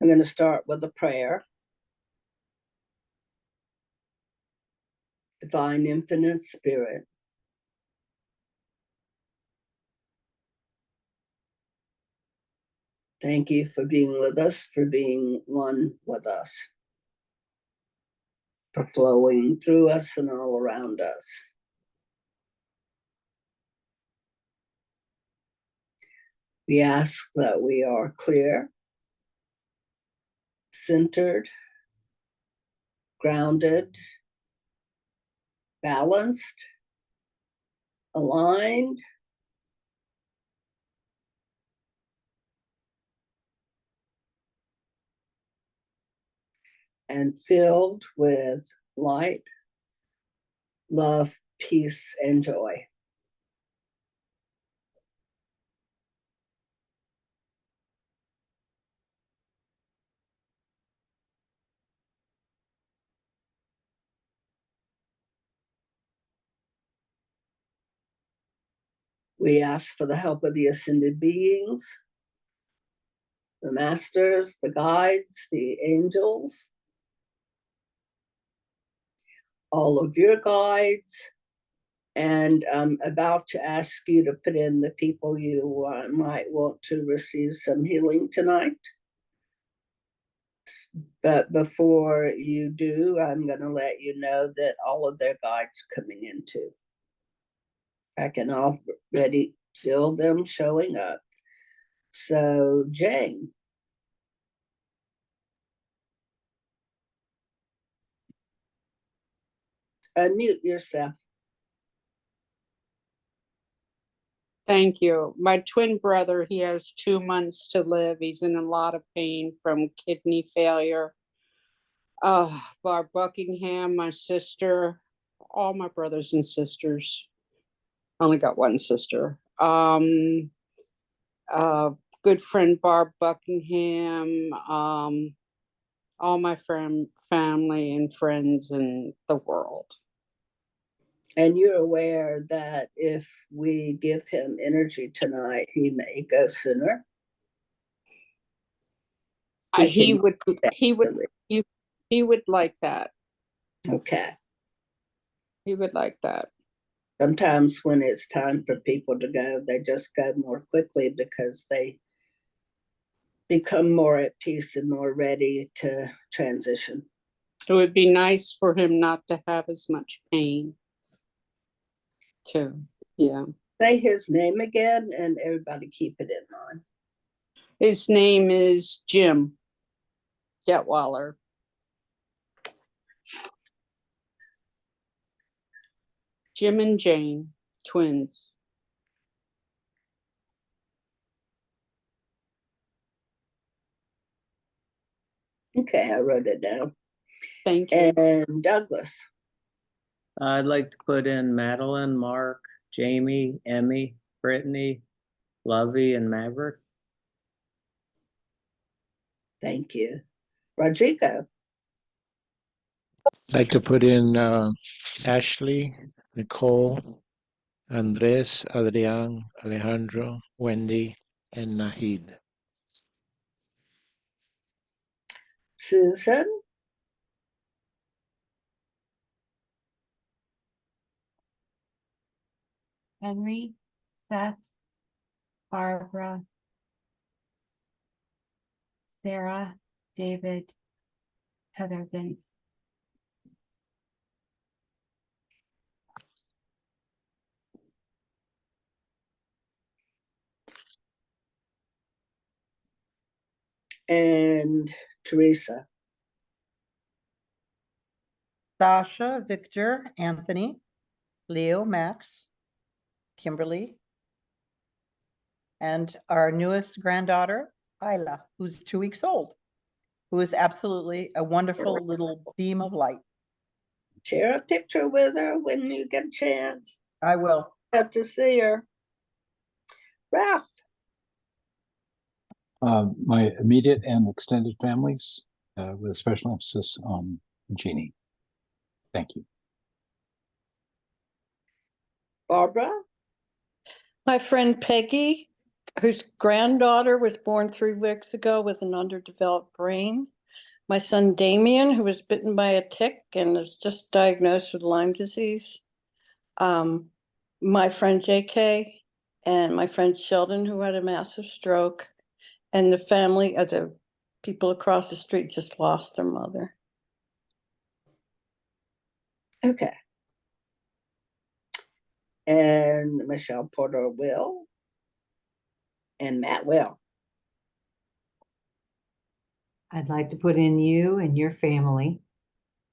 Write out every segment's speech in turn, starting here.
I'm going to start with a prayer. Divine Infinite Spirit, thank you for being with us, for being one with us, for flowing through us and all around us. We ask that we are clear, centered, grounded, balanced, aligned, and filled with light, love, peace, and joy. We ask for the help of the ascended beings, the masters, the guides, the angels, all of your guides, and I'm about to ask you to put in the people you might want to receive some healing tonight. But before you do, I'm going to let you know that all of their guides are coming in too. I can already feel them showing up. So, Jane. Unmute yourself. Thank you. My twin brother, he has 2 months to live. He's in a lot of pain from kidney failure. Barb Buckingham, my sister, all my brothers and sisters. I only got one sister. Good friend Barb Buckingham, all my family and friends in the world. And you're aware that if we give him energy tonight, he may go sooner. He would like that. Okay. He would like that. Sometimes when it's time for people to go, they just go more quickly because they become more at peace and more ready to transition. It would be nice for him not to have as much pain, too. Yeah. Say his name again, and everybody keep it in mind. His name is Jim Getwaller. Jim and Jane, twins. Okay, I wrote it down. Thank you. And Douglas. I'd like to put in Madeline, Mark, Jamie, Emmy, Brittany, Lovey, and Maverick. Thank you. Rodrigo. I'd like to put in Ashley, Nicole, Andres, Adrian, Alejandro, Wendy, and Nahid. Susan. Henry, Seth, Barbara, Sarah, David, Heather, Vince. And Teresa. Sasha, Victor, Anthony, Leo, Max, Kimberly, and our newest granddaughter, Isla, who's 2 weeks old, who is absolutely a wonderful little beam of light. Share a picture with her when you get a chance. I will. Have to see her. Ralph. My immediate and extended families, with a special emphasis on Jeannie. Thank you. Barbara. My friend Peggy, whose granddaughter was born 3 weeks ago with an underdeveloped brain. My son Damien, who was bitten by a tick and is just diagnosed with Lyme disease. My friend JK and my friend Sheldon, who had a massive stroke, and the family of the people across the street just lost their mother. Okay. And Michelle Porter will. And Matt will. I'd like to put in you and your family,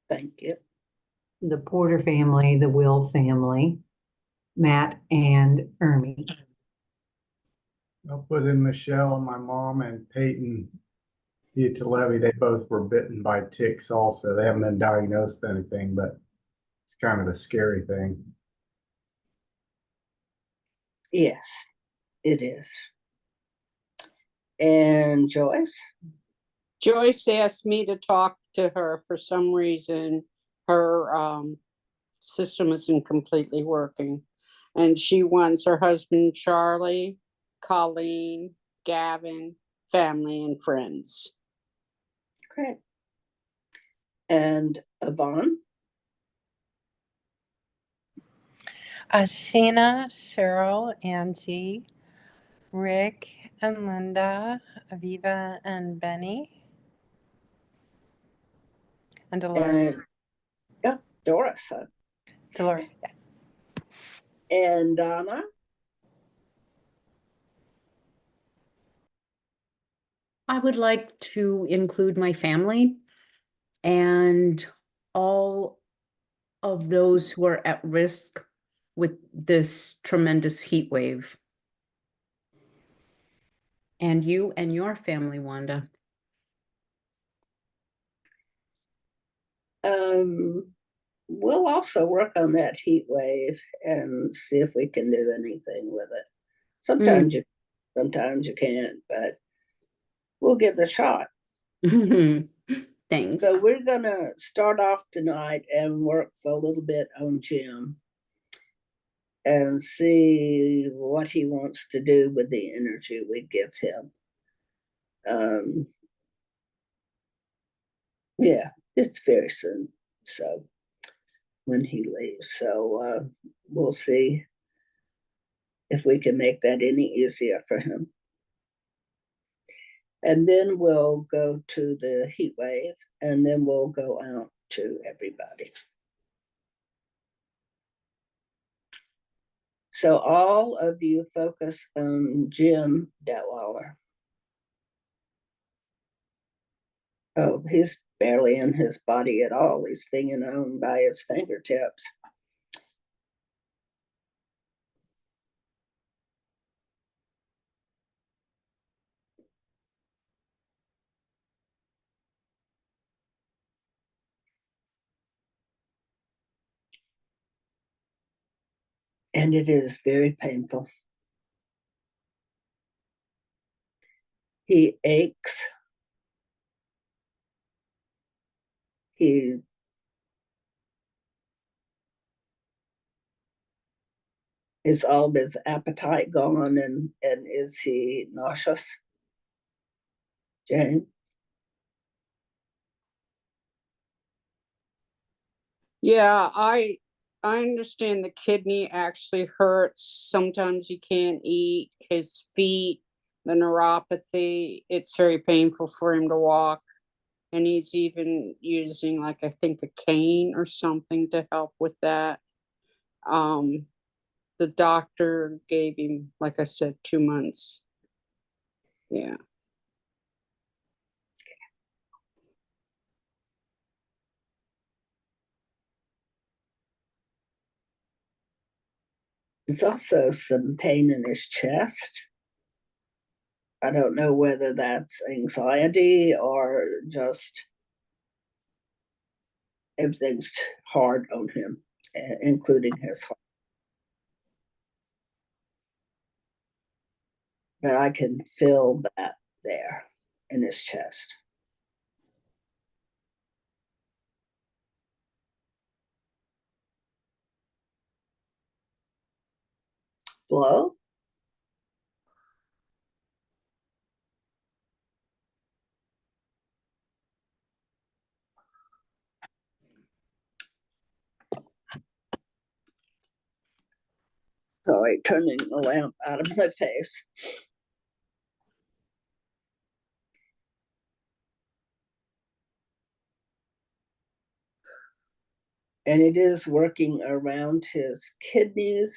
Thank you. the Porter family, the Will family, Matt and Ermi. I'll put in Michelle and my mom and Peyton Levy. They both were bitten by ticks also. They haven't been diagnosed with anything, but it's kind of a scary thing. Yes, it is. And Joyce? Joyce asked me to talk to her for some reason. Her system isn't completely working. And she wants her husband, Charlie, Colleen, Gavin, family, and friends. Great. And Yvonne? Sheena, Cheryl, Angie, Rick and Linda, Aviva and Benny, and Dolores. Yeah, Doris. Dolores, yeah. And Donna? I would like to include my family and all of those who are at risk with this tremendous heat wave. And you and your family, Wanda. We'll also work on that heat wave and see if we can do anything with it. Sometimes you can't, but we'll give it a shot. Thanks. So we're gonna start off tonight and work for a little bit on Jim and see what he wants to do with the energy we give him. Yeah, it's very soon. So when he leaves, so we'll see if we can make that any easier for him. And then we'll go to the heat wave, and then we'll go out to everybody. So all of you focus on Jim Detweiler. Oh, he's barely in his body at all. He's hanging on by his fingertips. And it is very painful. He aches. Is all of his appetite gone, and is he nauseous? Jane? Yeah, I understand the kidney actually hurts. Sometimes he can't eat. His feet, the neuropathy, it's very painful for him to walk. And he's even using, like, I think a cane or something to help with that. The doctor gave him, like I said, 2 months. Yeah. There's also some pain in his chest. I don't know whether that's anxiety or just everything's hard on him, including his heart. But I can feel that there in his chest. Blow? Sorry, turning the lamp out of my face. And it is working around his kidneys.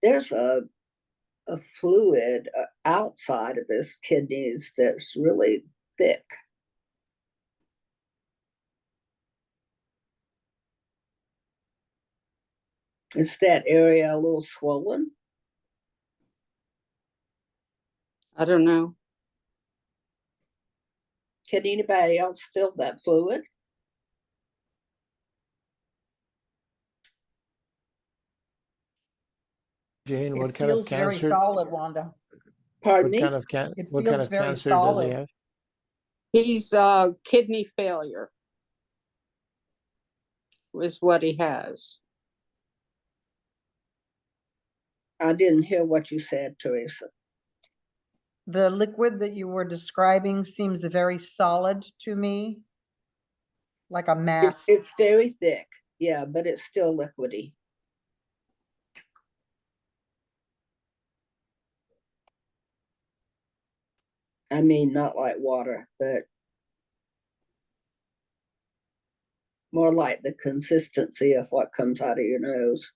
There's a fluid outside of his kidneys that's really thick. Is that area a little swollen? I don't know. Can anybody else feel that fluid? Jane, It what kind of feels very cancer? solid, Wanda. Pardon What kind me? of It what kind feels of very cancer does he solid. have? He's kidney failure is what he has. I didn't hear what you said, Teresa. The liquid that you were describing seems very solid to me, like a mass. It's very thick, yeah, but it's still liquidy. I mean, not like water, but more like the consistency of what comes out of your nose.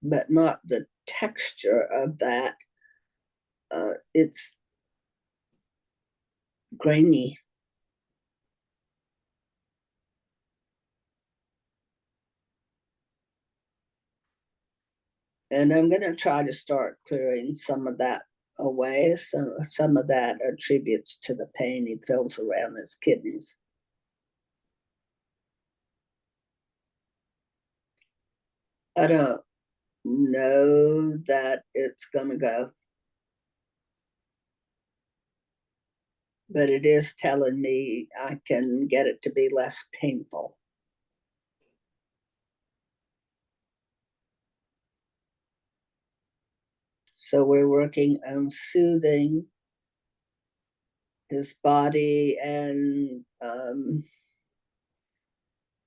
But not the texture of that. It's grainy. And I'm going to try to start clearing some of that away. So some of that attributes to the pain he feels around his kidneys. I don't know that it's going to go, but it is telling me I can get it to be less painful. So we're working on soothing his body and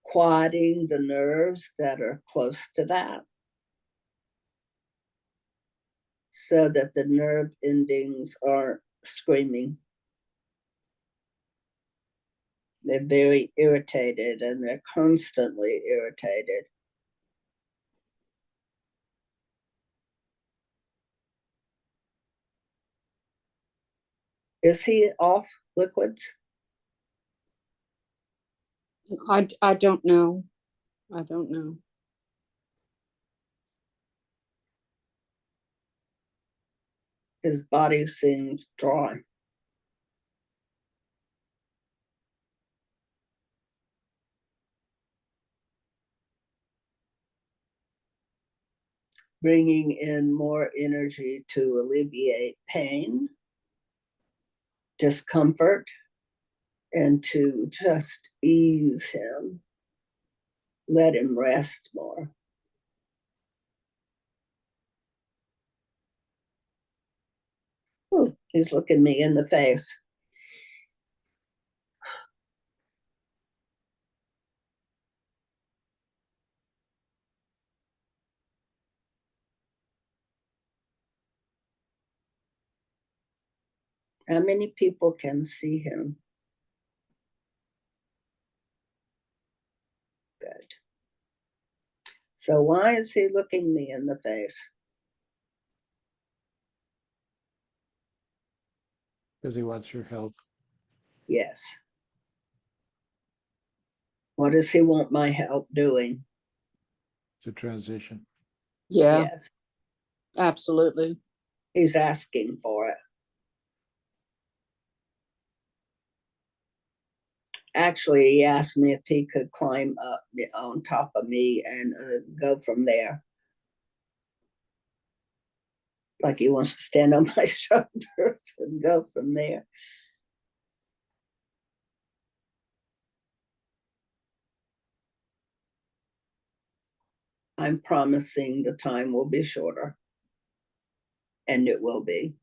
quieting the nerves that are close to that, so that the nerve endings aren't screaming. They're very irritated and they're constantly irritated. Is he off liquids? I don't know. I don't know. His body seems dry. Bringing in more energy to alleviate pain, discomfort, and to just ease him. Let him rest more. Ooh, he's looking me in the face. How many people can see him? Good. So why is he looking me in the face? Because he wants your help. Yes. What does he want my help doing? To transition. Yeah, Yes, absolutely. he's asking for it. Actually, he asked me if he could climb up on top of me and go from there. Like he wants to stand on my shoulders and go from there. I'm promising the time will be shorter. And it will be.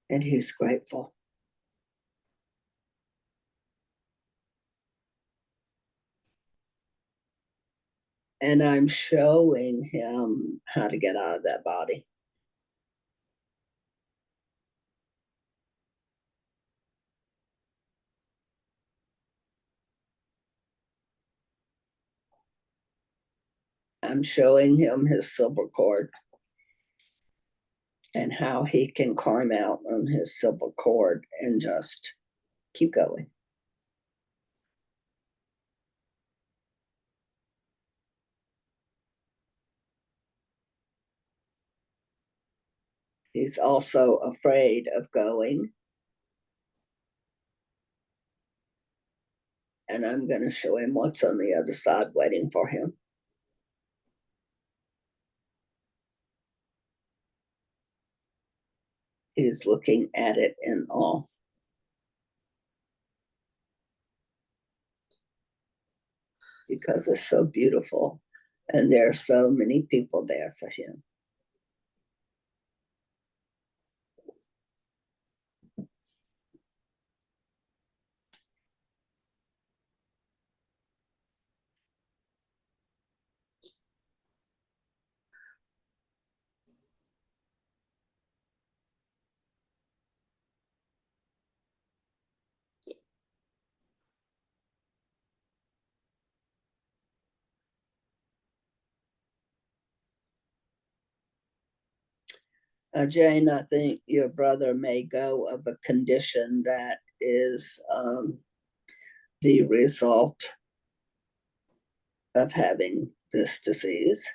And he's grateful. And I'm showing him how to get out of that body. I'm showing him his silver cord and how he can climb out on his silver cord and just keep going. He's also afraid of going. And I'm going to show him what's on the other side waiting for him. He's looking at it in awe. Because it's so beautiful. And there are so many people there for him. Jane, I think your brother may go of a condition that is the result of having this disease,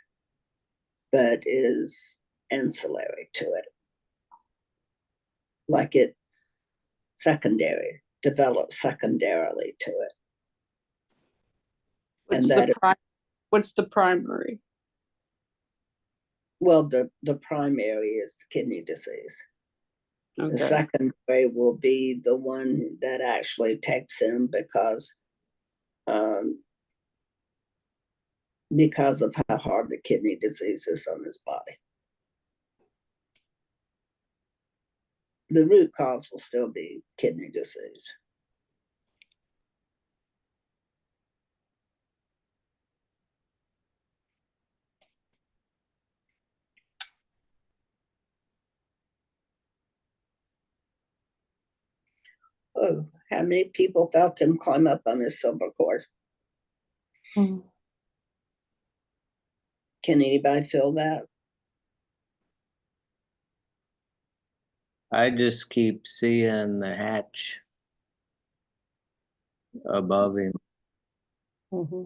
but is ancillary to it. Like it develops secondarily to it. What's the primary? Well, the primary is kidney disease. Okay. The secondary will be the one that actually takes him because of how hard the kidney disease is on his body. The root cause will still be kidney disease. Oh, how many people felt him climb up on his silver cord? Mm. Can anybody feel that? I just keep seeing the hatch above him. Mm-hmm.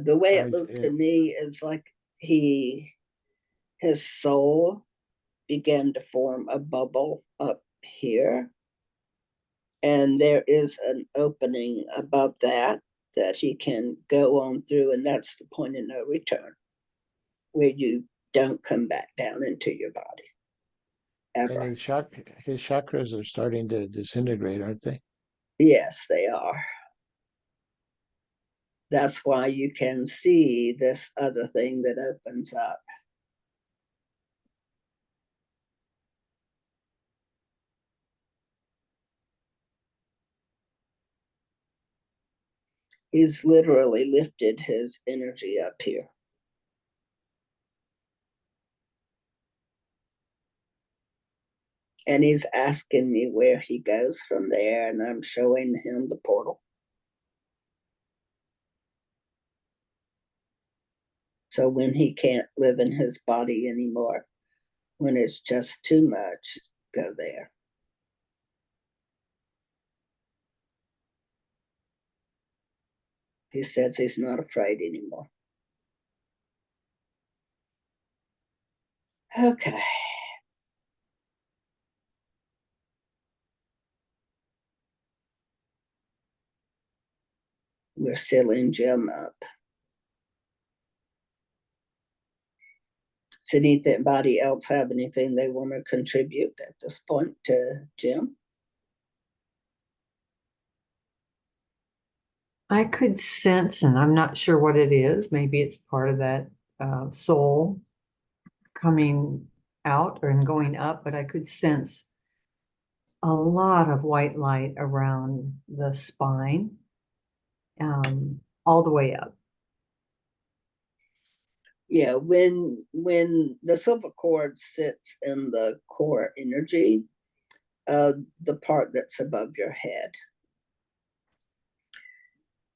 The way it Eyes looked to there. me is like his soul began to form a bubble up here. And there is an opening above that he can go on through, and that's the point of no return, where you don't come back down into your body. Ever. And his chakras are starting to disintegrate, aren't they? Yes, they are. That's why you can see this other thing that opens up. He's literally lifted his energy up here. And he's asking me where he goes from there, and I'm showing him the portal. So when he can't live in his body anymore, when it's just too much, go there. He says he's not afraid anymore. Okay. We're sealing Jim up. Does anybody else have anything they want to contribute at this point to Jim? I could sense, and I'm not sure what it is, maybe it's part of that soul coming out and going up, but I could sense a lot of white light around the spine, all the way up. Yeah, when the silver cord sits in the core energy, the part that's above your head.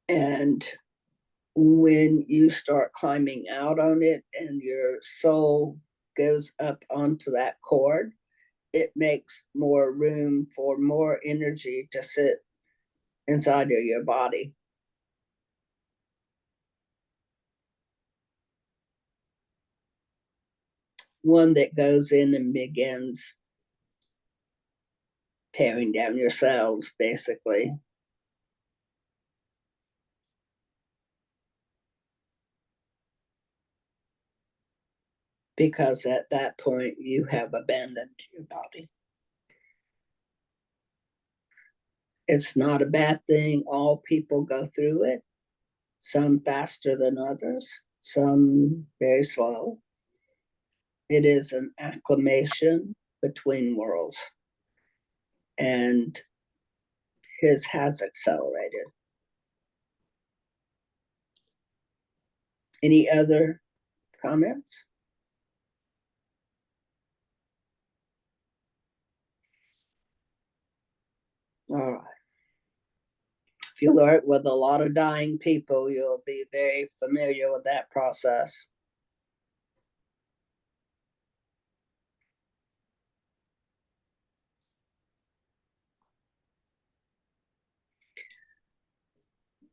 And when you start climbing out on it and your soul goes up onto that cord, it makes more room for more energy to sit inside of your body. One that goes in and begins tearing down your cells, basically. Because at that point, you have abandoned your body. It's not a bad thing. All people go through it, some faster than others, some very slow. It is an acclimation between worlds, and his has accelerated. Any other comments? All right. If you work with a lot of dying people, you'll be very familiar with that process.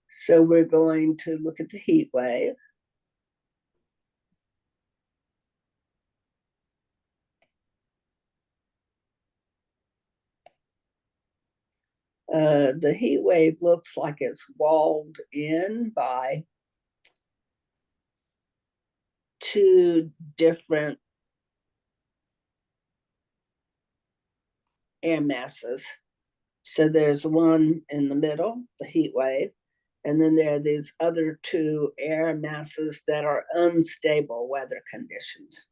So we're going to look at the heat wave. The heat wave looks like it's walled in by two different air masses. So there's one in the middle, the heat wave, and then there are these other two air masses that are unstable weather conditions.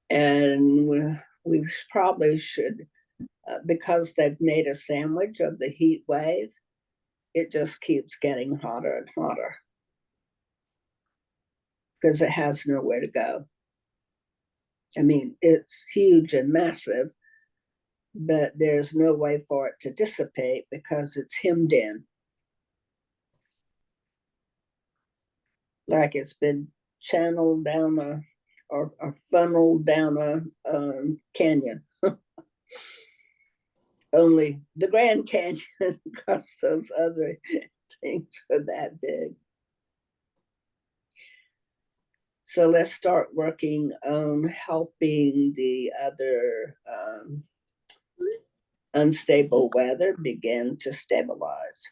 And we probably should, because they've made a sandwich of the heat wave, it just keeps getting hotter and hotter because it has nowhere to go. I mean, it's huge and massive, but there's no way for it to dissipate because it's hemmed in. Like it's been channeled down or funneled down a canyon. Only the Grand Canyon, because those other things are that big. So let's start working on helping the other unstable weather begin to stabilize.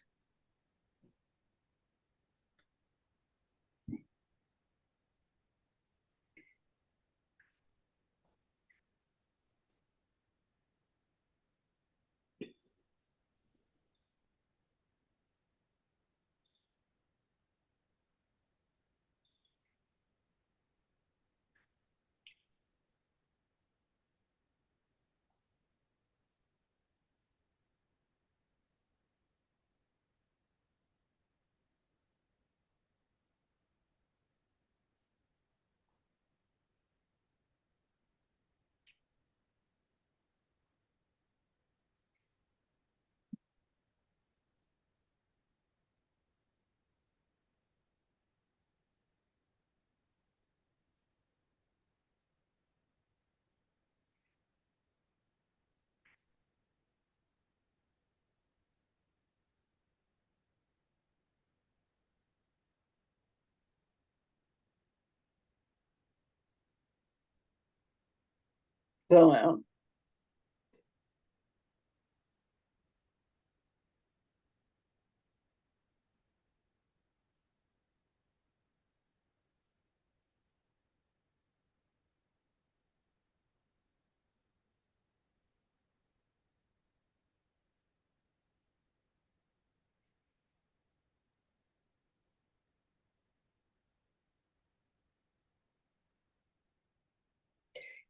Go out.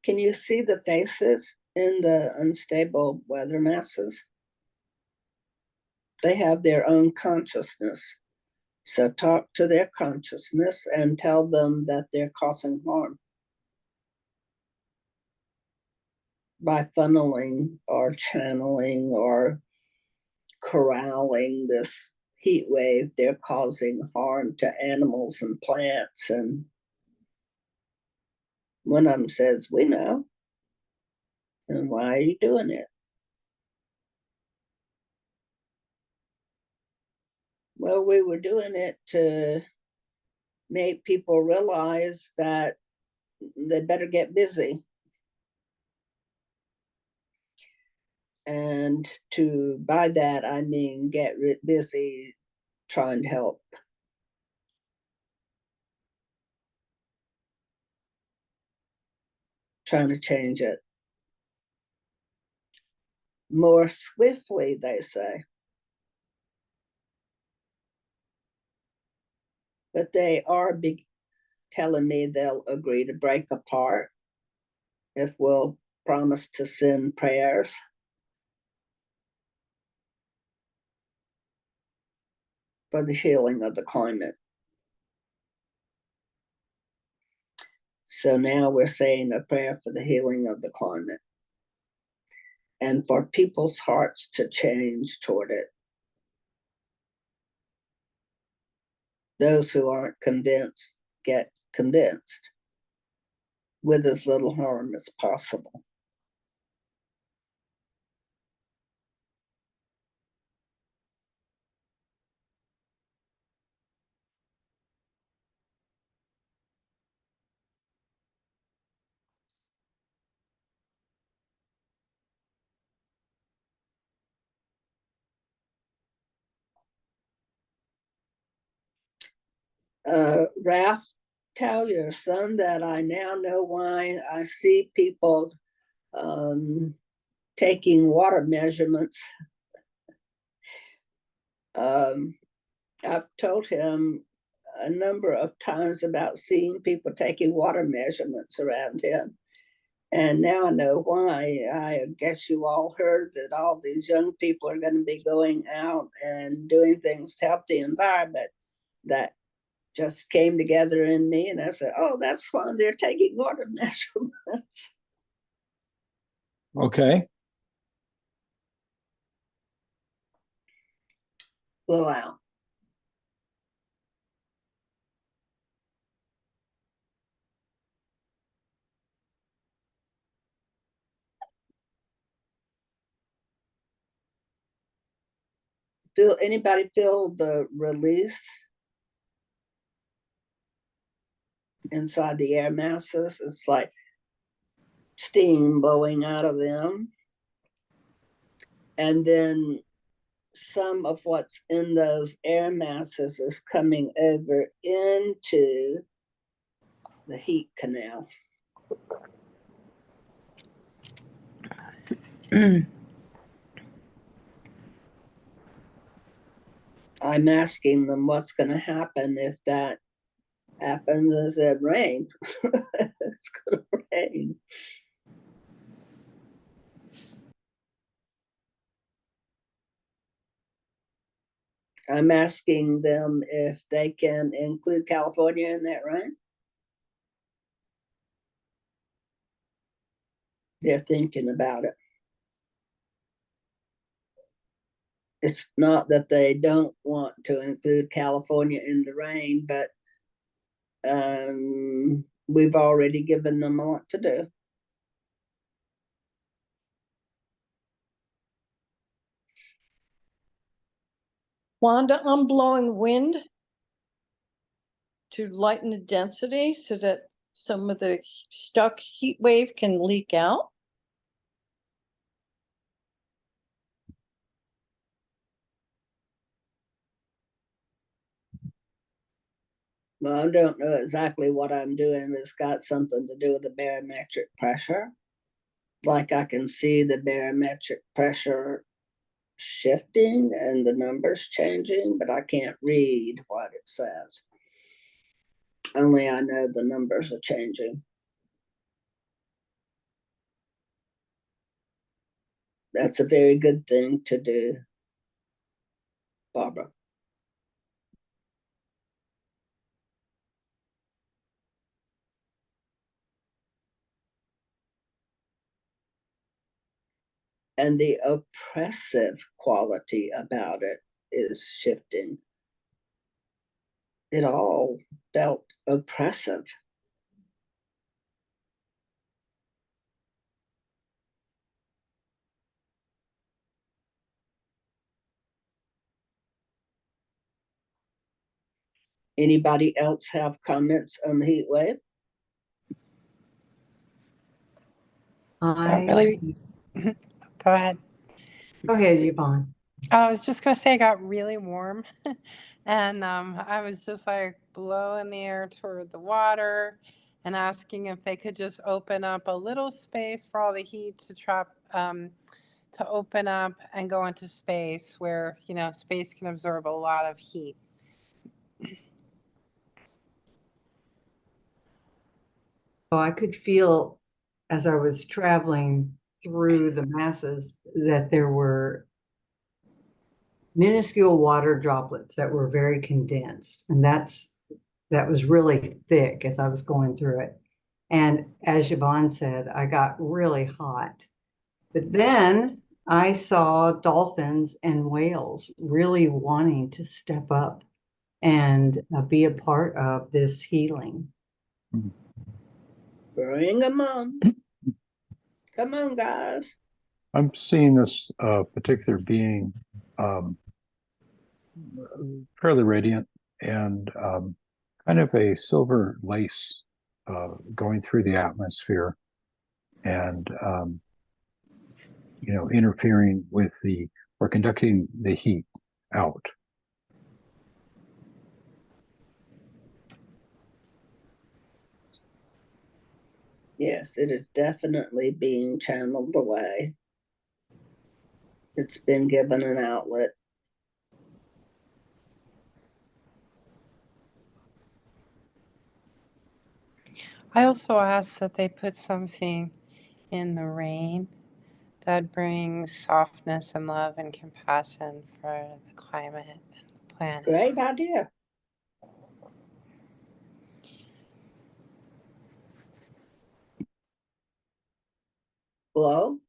Can you see the faces in the unstable weather masses? They have their own consciousness. So talk to their consciousness and tell them that they're causing harm by funneling or channeling or corralling this heat wave. They're causing harm to animals and plants. And one of them says, we know. And why are you doing it? Well, we were doing it to make people realize that they better get busy. And by that, I mean get busy trying to help. Trying to change it. More swiftly, they say. But they are telling me they'll agree to break apart if we'll promise to send prayers. For the healing of the climate. So now we're saying a prayer for the healing of the climate and for people's hearts to change toward it. Those who aren't convinced get convinced with as little harm as possible. Ralph, tell your son that I now know why I see people taking water measurements. I've told him a number of times about seeing people taking water measurements around him. And now I know why. I guess you all heard that all these young people are going to be going out and doing things to help the environment. That just came together in me, and I said, oh, that's why they're taking water measurements. Okay. Blow out. Anybody feel the release inside the air masses? It's like steam blowing out of them. And then some of what's in those air masses is coming over into the heat canal. I'm asking them what's going to happen if that happens. I said, rain. It's going to rain. I'm asking them if they can include California in that rain. They're thinking about it. It's not that they don't want to include California in the rain, but we've already given them a lot to do. Wanda, I'm blowing wind to lighten the density so that some of the stuck heat wave can leak out. Well, I don't know exactly what I'm doing, but it's got something to do with the barometric pressure. Like I can see the barometric pressure shifting and the numbers changing, but I can't read what it says. Only I know the numbers are changing. That's a very good thing to do, Barbara. And the oppressive quality about it is shifting. It all felt oppressive. Anybody else have comments on the heat wave? Really, go ahead. Go ahead, Yvonne. I was just gonna say it got really warm, and I was just like blowing the air toward the water, and asking if they could just open up a little space for all the heat to to open up and go into space where space can absorb a lot of heat. So I could feel as I was traveling through the masses that there were minuscule water droplets that were very condensed. And that was really thick as I was going through it. And as Yvonne said, I got really hot. But then I saw dolphins and whales really wanting to step up and be a part of this healing. Bring them on. Come on, guys. I'm seeing this particular being fairly radiant and kind of a silver lace going through the atmosphere and interfering with or conducting the heat out. Yes, it is definitely being channeled away. It's been given an outlet. I also asked that they put something in the rain that brings softness and love and compassion for the climate and the planet. Great idea. Hello?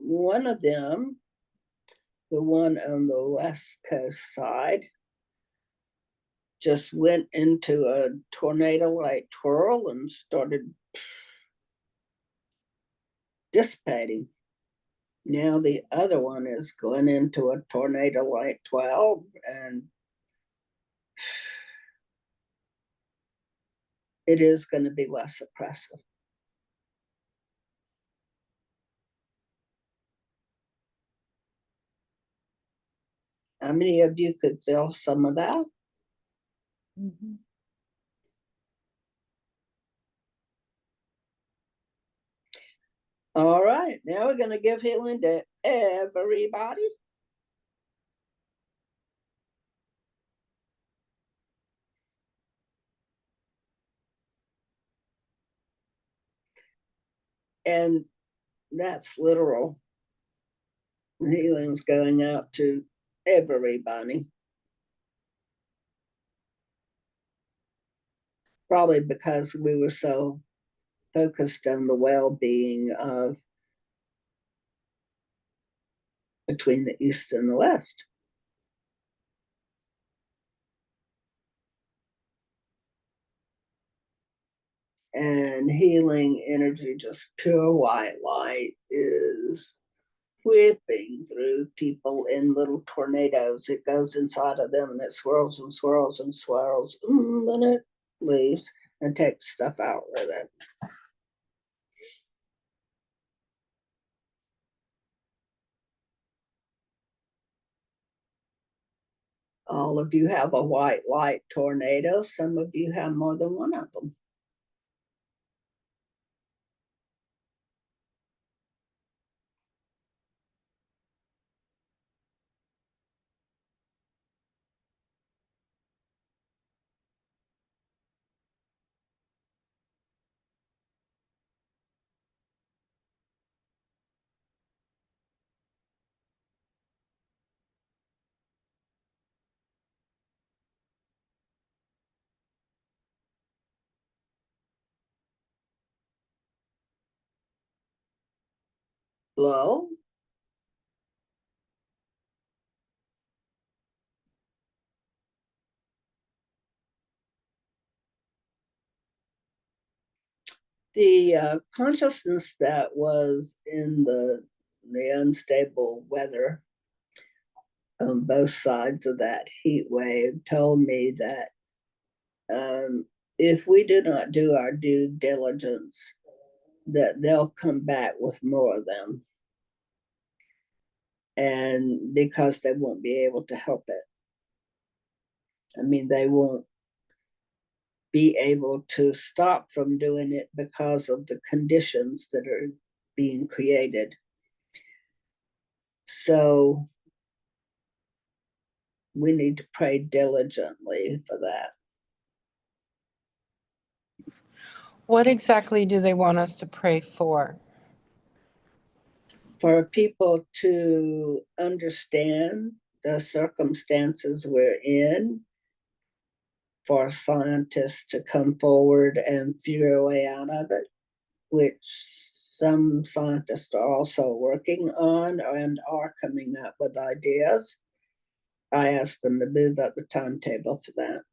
One of them, the one on the West Coast side, just went into a tornado-like twirl and started dissipating. Now the other one is going into a tornado-like twirl, and it is going to be less oppressive. How many of you could feel some of that? Mm-hmm. All right, now we're going to give healing to everybody. And that's literal. Healing's going out to everybody. Probably because we were so focused on the well-being of between the East and the West. and healing energy, just pure white light, is whipping through people in little tornadoes. It goes inside of them and it swirls and swirls and swirls, and it leaves and takes stuff out with it. All of you have a white light tornado. Some of you have more than one of them. Hello? The consciousness that was in the unstable weather on both sides of that heat wave told me that if we do not do our due diligence, that they'll come back with more of them. And because they won't be able to help it. I mean, they won't be able to stop from doing it because of the conditions that are being created. So we need to pray diligently for that. What exactly do they want us to pray for? For people to understand the circumstances we're in, for scientists to come forward and figure a way out of it, which some scientists are also working on and are coming up with ideas. I asked them to move up the timetable for that.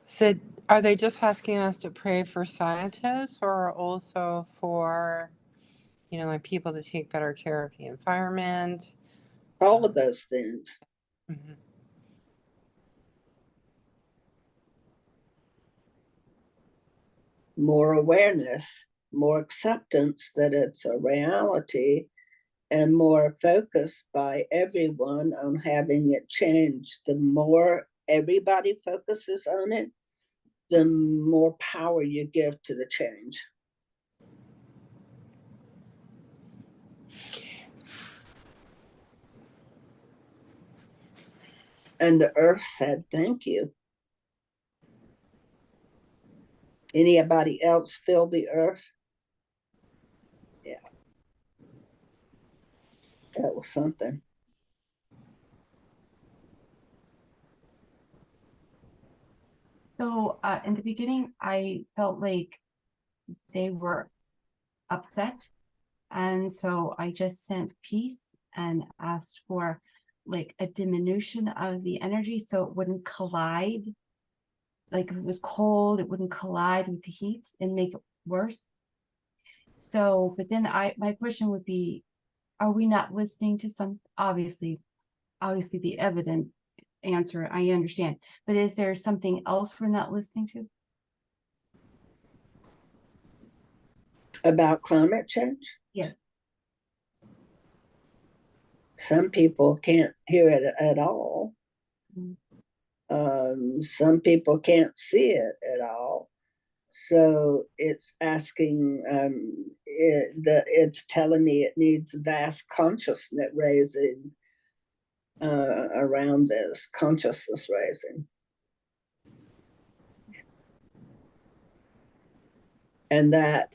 So are they just asking us to pray for scientists or also for, like people to take better care of the environment? All of those things. Mhm. More awareness, more acceptance that it's a reality, and more focus by everyone on having it changed. The more everybody focuses on it, the more power you give to the change. And the earth said, thank you. Anybody else feel the earth? Yeah. That was something. So in the beginning, I felt like they were upset. And so I just sent peace and asked for like a diminution of the energy so it wouldn't collide. Like if it was cold, it wouldn't collide with the heat and make it worse. So, but then my question would be, are we not listening to some, obviously the evident answer, I understand, but is there something else we're not listening to? About climate change? Yes. Some people can't hear it at all. Some people can't see it at all. So it's asking, it's telling me it needs vast consciousness raising around this, consciousness raising. And that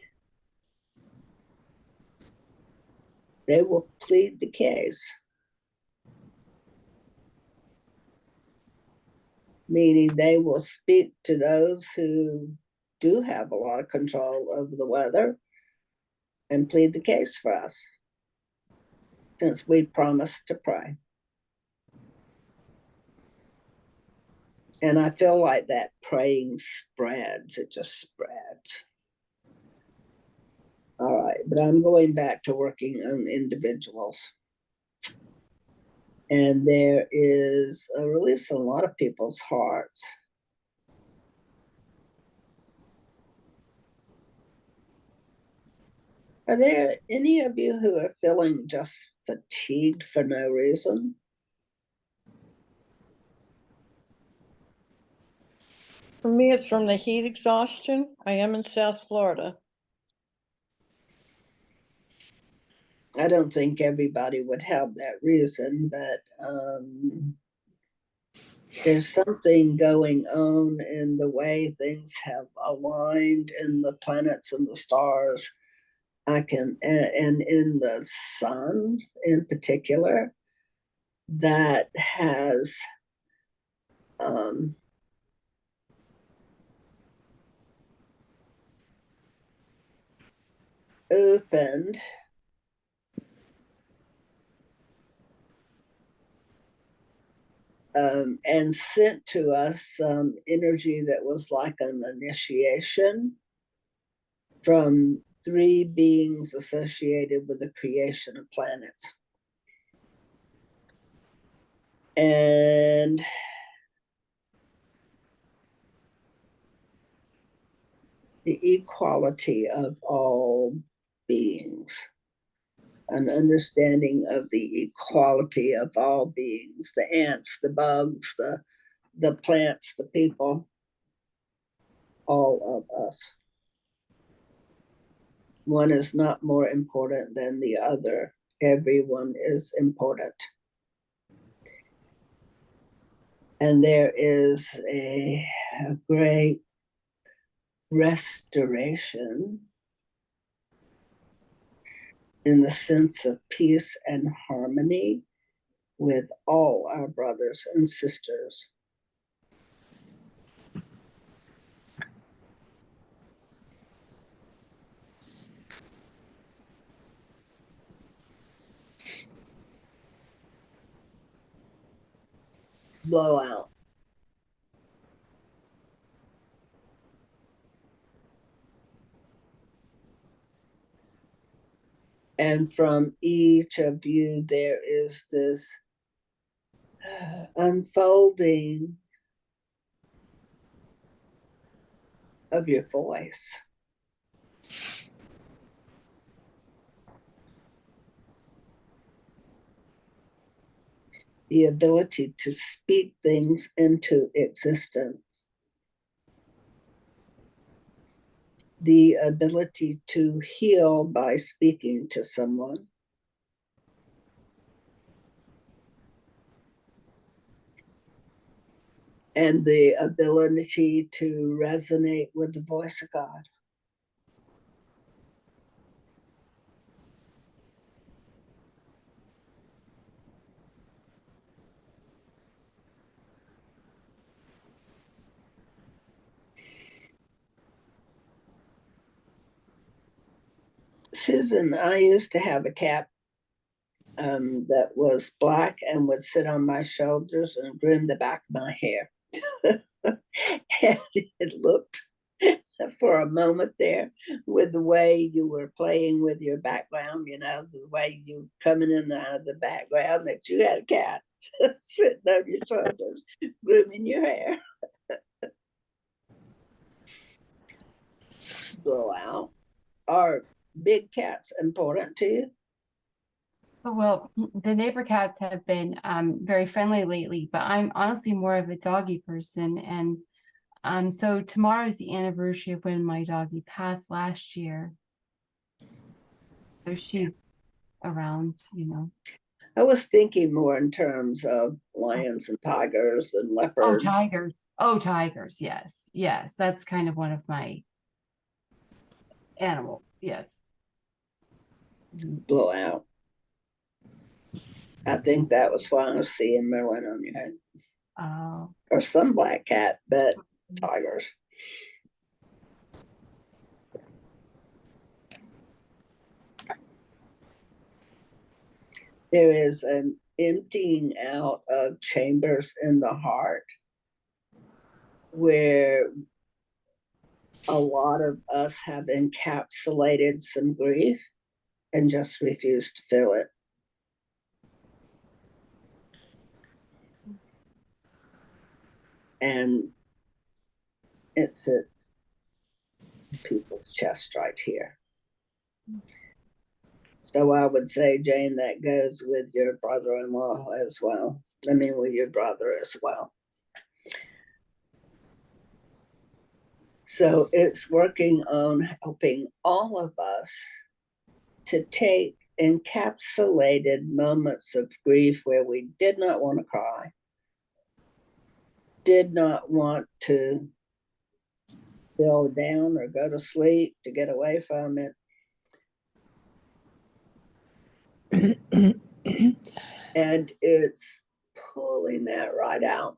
they will plead the case. Meaning they will speak to those who do have a lot of control over the weather and plead the case for us, since we promised to pray. And I feel like that praying spreads, it just spreads. All right, but I'm going back to working on individuals. And there is a release in a lot of people's hearts. Are there any of you who are feeling just fatigued for no reason? For me, it's from the heat exhaustion. I am in South Florida. I don't think everybody would have that reason, but there's something going on in the way things have aligned in the planets and the stars. And in the sun in particular, that has opened and sent to us some energy that was like an initiation from 3 beings associated with the creation of planets. And the equality of all beings, an understanding of the equality of all beings, the ants, the bugs, the plants, the people, all of us. One is not more important than the other. Everyone is important. And there is a great restoration in the sense of peace and harmony with all our brothers and sisters. Blowout. And from each of you, there is this unfolding of your voice. The ability to speak things into existence. The ability to heal by speaking to someone. And the ability to resonate with the voice of God. Susan, I used to have a cat that was black and would sit on my shoulders and groom the back of my hair. And it looked for a moment there with the way you were playing with your background, you know, the way you coming in and out of the background, that you had a cat sitting on your shoulders, grooming your hair. Blowout. Are big cats important to you? Well, the neighbor cats have been very friendly lately, but I'm honestly more of a doggy person. And so tomorrow is the anniversary of when my doggy passed last year. So she's around, you know. I was thinking more in terms of lions and tigers and leopards. Oh, tigers. Oh, tigers. Yes. Yes. That's kind of one of my animals. Yes. Blowout. I think that was why I was seeing Merlin on your head. Oh. Or some black cat, but tigers. There is an emptying out of chambers in the heart where a lot of us have encapsulated some grief and just refused to feel it. And it's people's chest right here. So I would say, Jane, that goes with your brother-in-law as well. I mean, with your brother as well. So it's working on helping all of us to take encapsulated moments of grief where we did not want to cry, did not want to feel down or go to sleep to get away from it. And it's pulling that right out.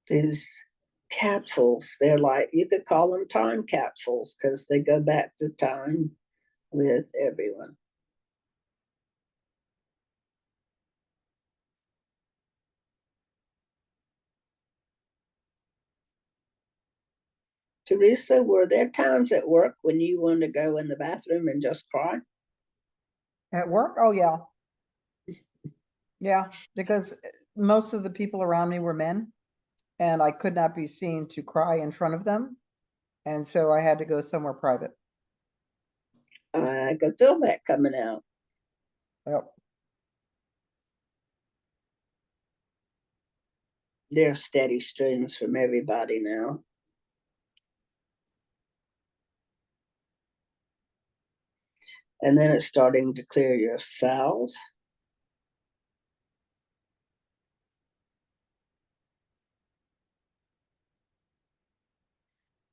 These capsules, they're like, you could call them time capsules because they go back to time with everyone. Teresa, were there times at work when you wanted to go in the bathroom and just cry? At work? Oh, yeah. Yeah, because most of the people around me were men, and I could not be seen to cry in front of them. And so I had to go somewhere private. I could feel that coming out. Yep. There are steady streams from everybody now. And then it's starting to clear your cells.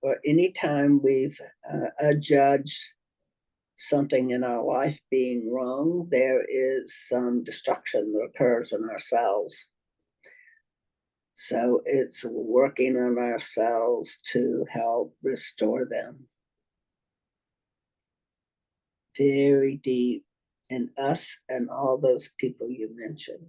Or anytime we've adjudged something in our life being wrong, there is some destruction that occurs in our cells. So it's working on our cells to help restore them. Very deep in us and all those people you mentioned.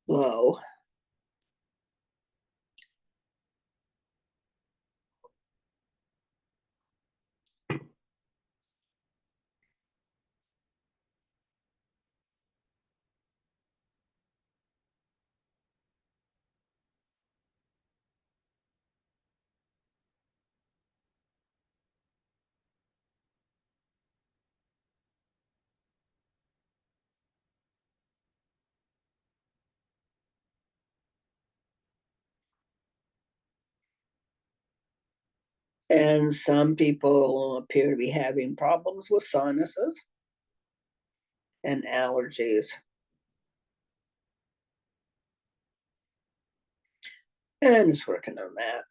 Whoa. And some people appear to be having problems with sinuses and allergies. And it's working on that.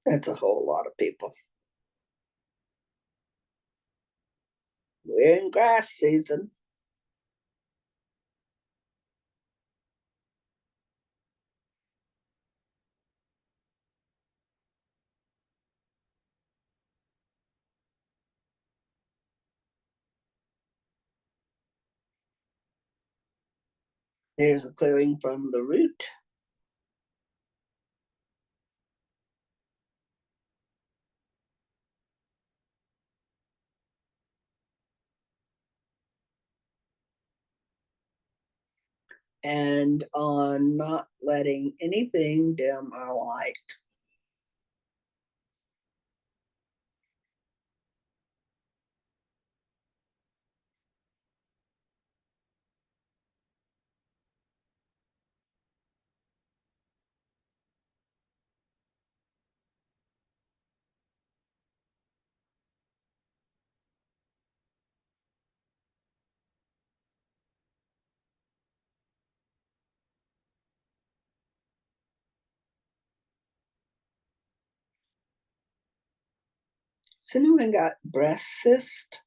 That's a whole lot of people. We're in grass season. There's a clearing from the root. And on not letting anything dim our light. Has anyone got breast cyst?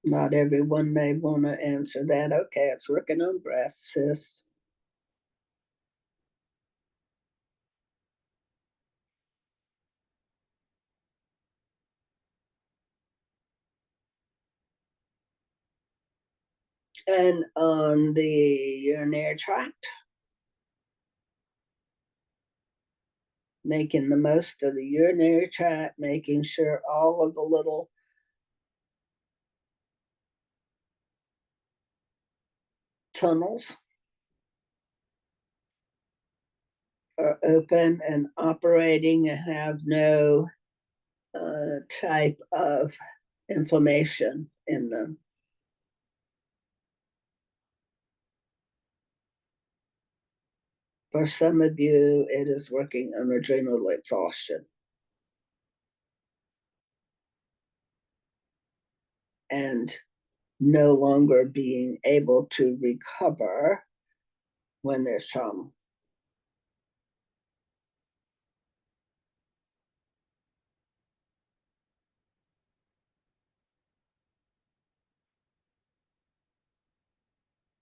Not everyone may want to answer that. Okay, it's working on breast cyst. And on the urinary tract, making the most of the urinary tract, making sure all of the little tunnels are open and operating and have no type of inflammation in them. For some of you, it is working on adrenal exhaustion. And no longer being able to recover when there's trauma.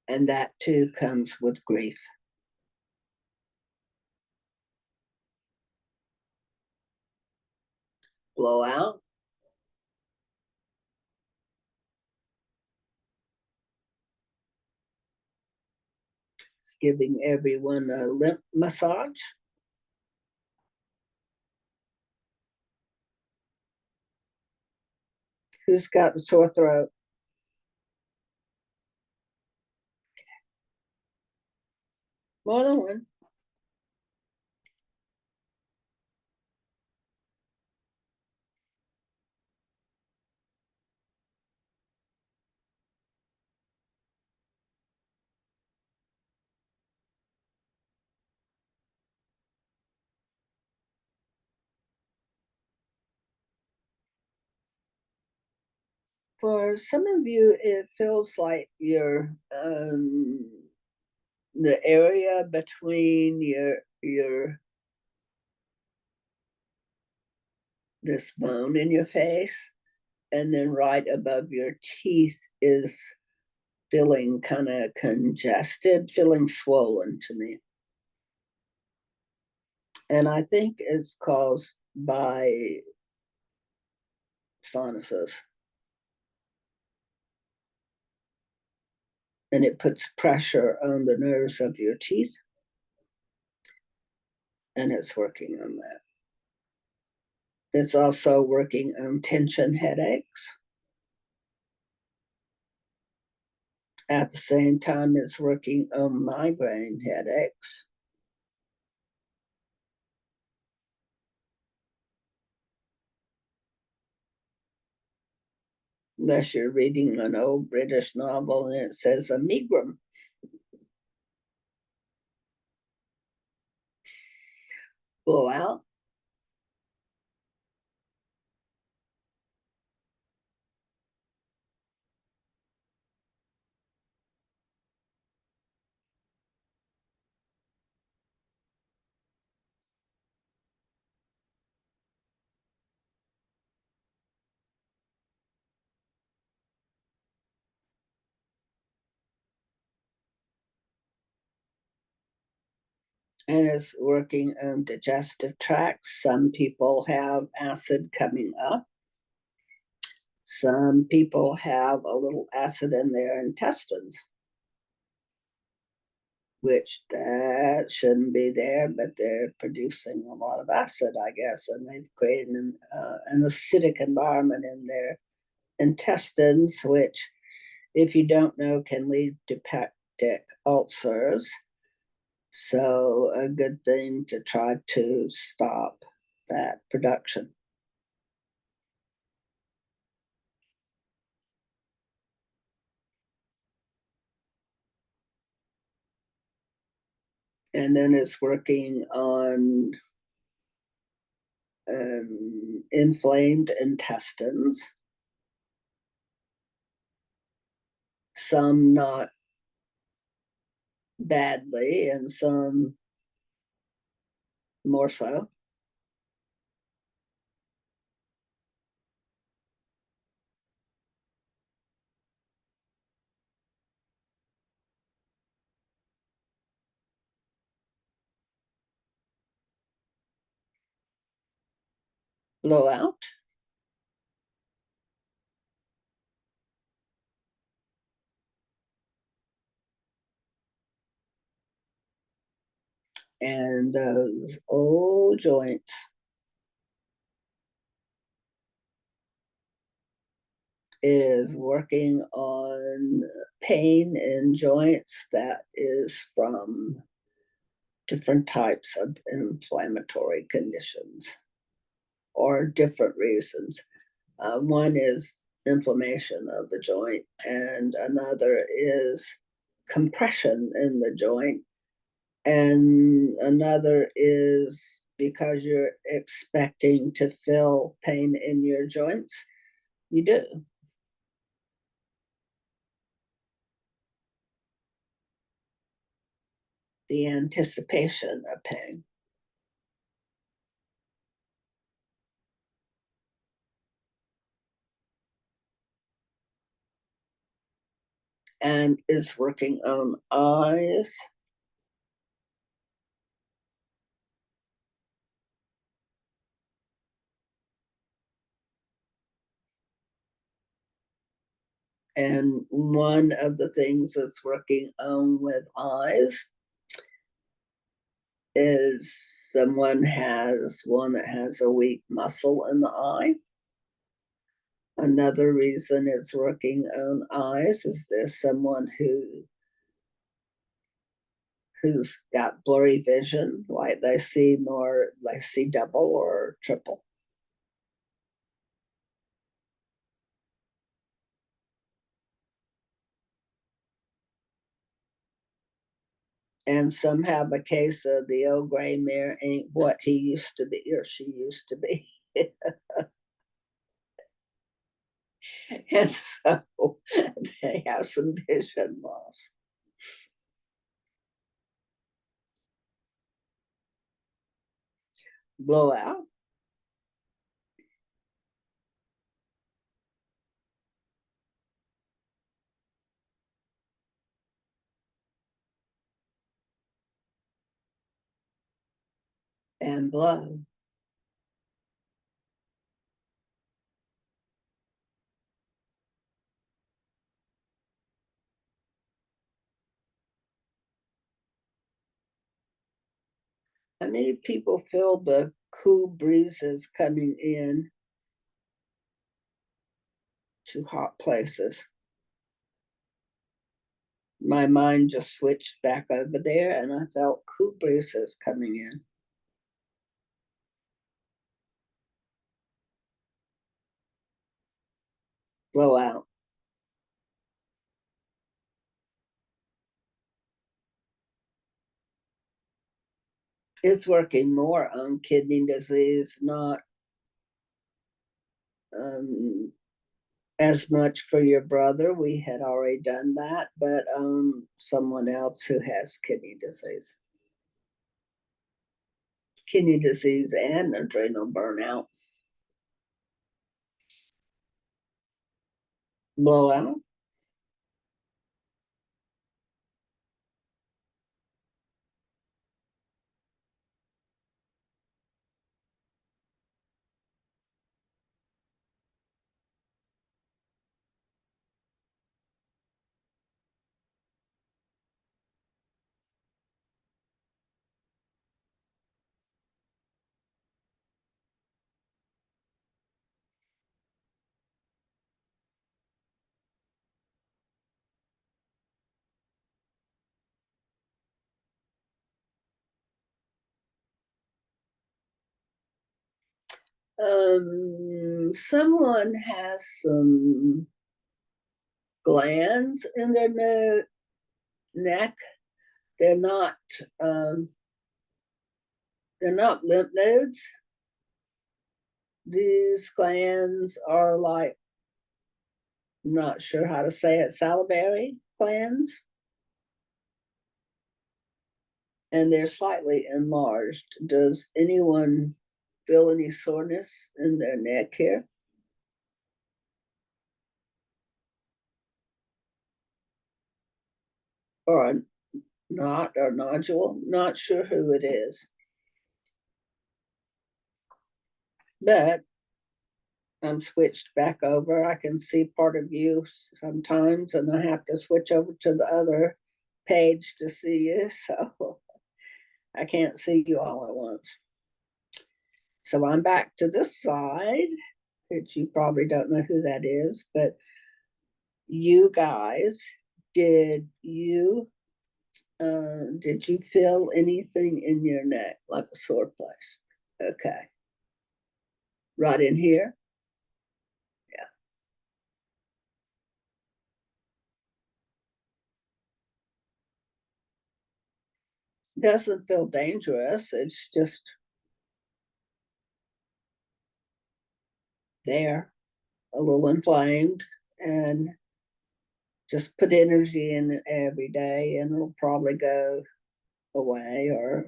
And that too comes with grief. Blow out. It's giving everyone a lymph massage. Who's got a sore throat? More than one. For some of you, it feels like your the area between your this bone in your face and then right above your teeth is feeling kind of congested, feeling swollen to me. And I think it's caused by sinuses. And it puts pressure on the nerves of your teeth. And it's working on that. It's also working on tension headaches. At the same time, it's working on migraine headaches. Unless you're reading an old British novel and it says a megrim. Blow out. And it's working on digestive tracts. Some people have acid coming up. Some people have a little acid in their intestines, which that shouldn't be there, but they're producing a lot of acid, I guess, and they've created an acidic environment in their intestines, which, if you don't know, can lead to peptic ulcers. So a good thing to try to stop that production. And then it's working on inflamed intestines. Some not badly and some more so. Blow out. And those old joints. It is working on pain in joints that is from different types of inflammatory conditions or different reasons. One is inflammation of the joint, and another is compression in the joint, and another is because you're expecting to feel pain in your joints. You do. The anticipation of pain. And is working on eyes. And one of the things that's working on with eyes is someone has one that has a weak muscle in the eye. Another reason it's working on eyes is there's someone who's got blurry vision, like they see double or triple. And some have a case of the old gray mare ain't what he used to be or she used to be. And so they have some vision loss. Blowout. And blow. How many people feel the cool breezes coming in to hot places? My mind just switched back over there and I felt cool breezes coming in. Blowout. It's working more on kidney disease, not as much for your brother. We had already done that, but someone else who has kidney disease. Kidney disease and adrenal burnout. Blowout. Someone has some glands in their neck. They're not lymph nodes. These glands are like, not sure how to say it, salivary glands. And they're slightly enlarged. Does anyone feel any soreness in their neck here? Or a knot or nodule? Not sure who it is. But I'm switched back over. I can see part of you sometimes, and I have to switch over to the other page to see you. So I can't see you all at once. So I'm back to this side, which you probably don't know who that is, but you guys, did you feel anything in your neck, like a sore place? Okay. Right in here? Yeah. Doesn't feel dangerous. It's just there, a little inflamed, and just put energy in it every day and it'll probably go away or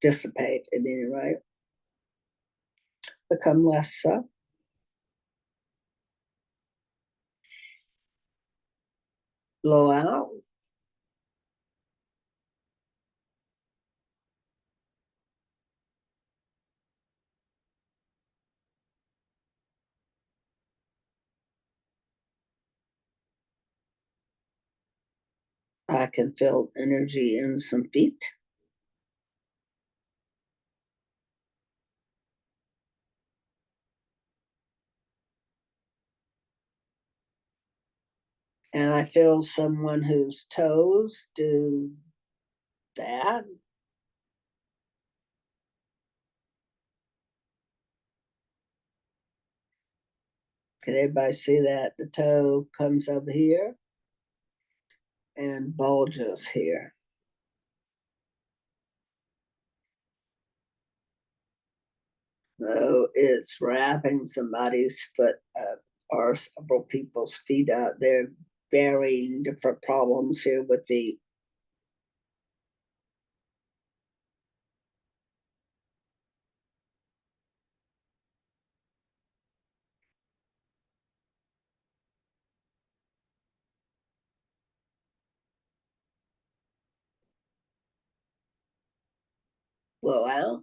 dissipate at any rate. Become less so. Blow out. I can feel energy in some feet. And I feel someone whose toes do that. Can everybody see that? The toe comes over here and bulges here. So it's wrapping somebody's foot up or several people's feet up. They're varying different problems here with feet. Blow out.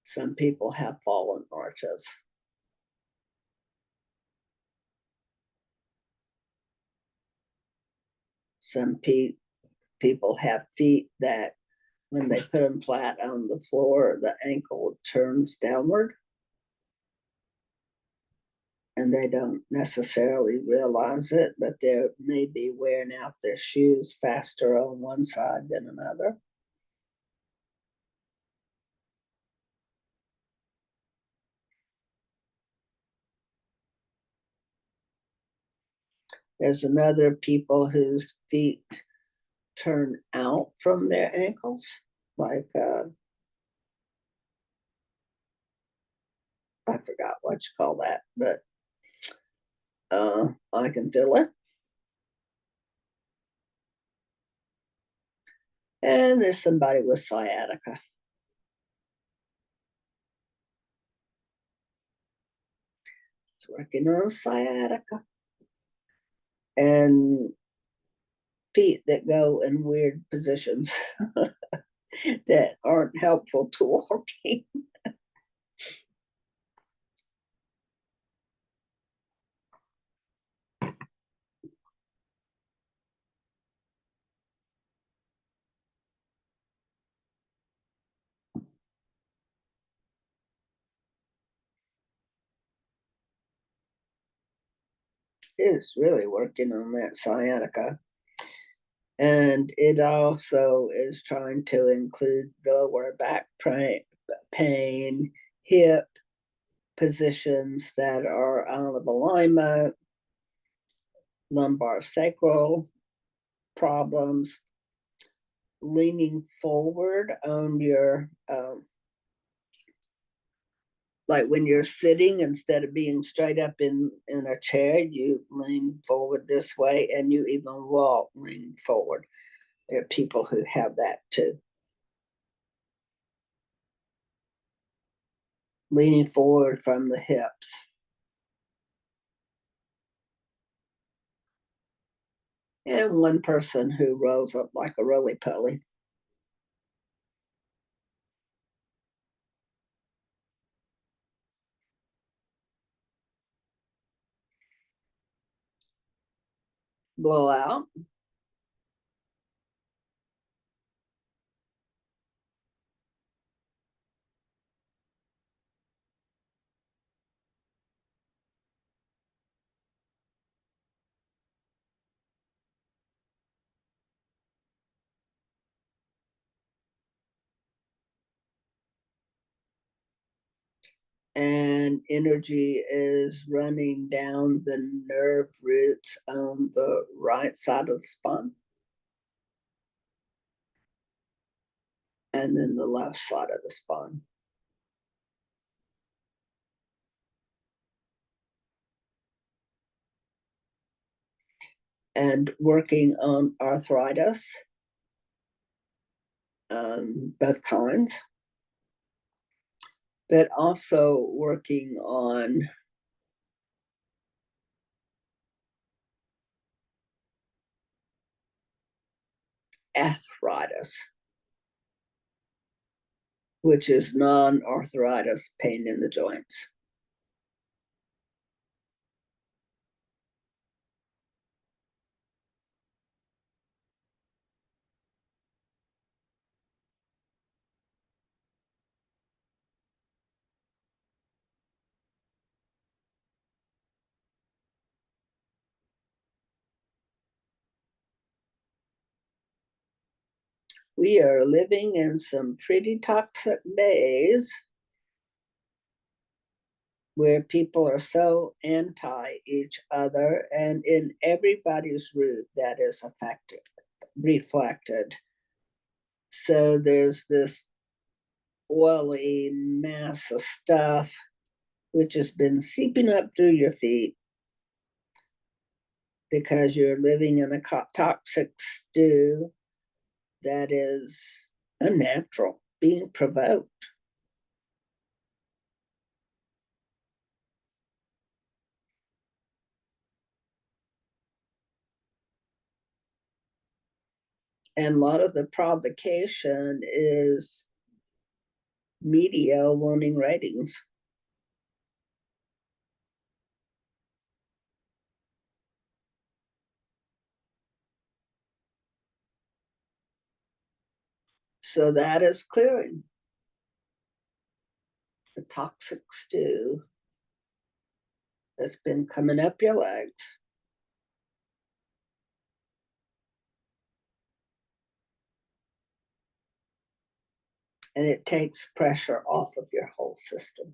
Some people have fallen arches. Some people have feet that when they put them flat on the floor, the ankle turns downward. And they don't necessarily realize it, but they may be wearing out their shoes faster on one side than another. There's another people whose feet turn out from their ankles, like I forgot what you call that, but I can feel it. And there's somebody with sciatica. It's working on sciatica. And feet that go in weird positions that aren't helpful to walking. Is really working on that sciatica. And it also is trying to include lower back pain, hip positions that are out of alignment, lumbar sacral problems, leaning forward on your like when you're sitting, instead of being straight up in a chair, you lean forward this way, and you even walk lean forward. There are people who have that too. leaning forward from the hips. And one person who rolls up like a roly-poly. Blow out. And energy is running down the nerve roots on the right side of the spine. And then the left side of the spine. And working on arthritis, both kinds, but also working on arthritis, which is non-arthritis pain in the joints. We are living in some pretty toxic days where people are so anti each other, and in everybody's root that is affected, reflected. So there's this oily mass of stuff which has been seeping up through your feet because you're living in a toxic stew that is unnatural, being provoked. And a lot of the provocation is media wanting ratings. So that is clearing the toxic stew that's been coming up your legs. And it takes pressure off of your whole system.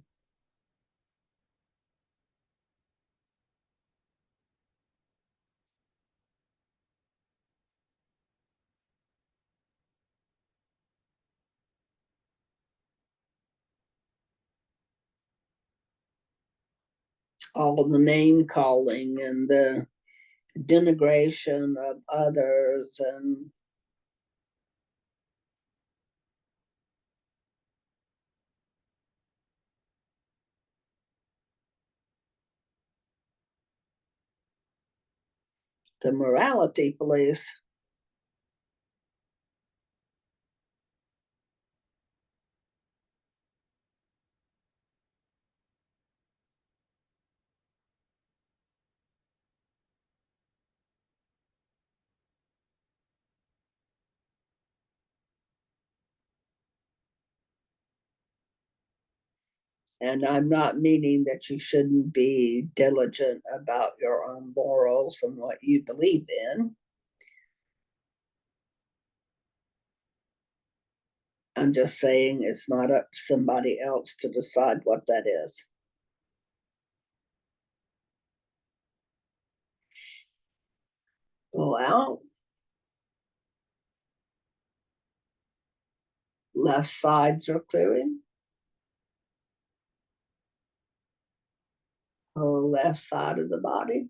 All of the name calling and the denigration of others and the morality police. And I'm not meaning that you shouldn't be diligent about your own morals and what you believe in. I'm just saying it's not up to somebody else to decide what that is. Go out. Left sides are clearing. Whole left side of the body.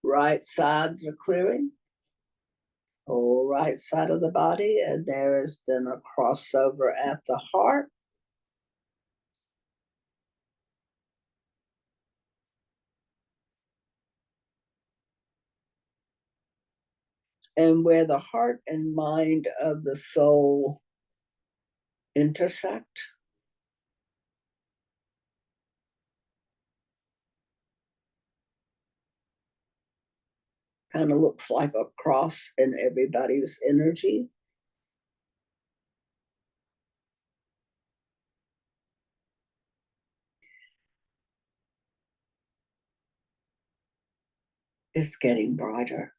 Right sides are clearing. whole right side of the body, and there is then a crossover at the heart. And where the heart and mind of the soul intersect, kind of looks like a cross in everybody's energy. It's getting brighter.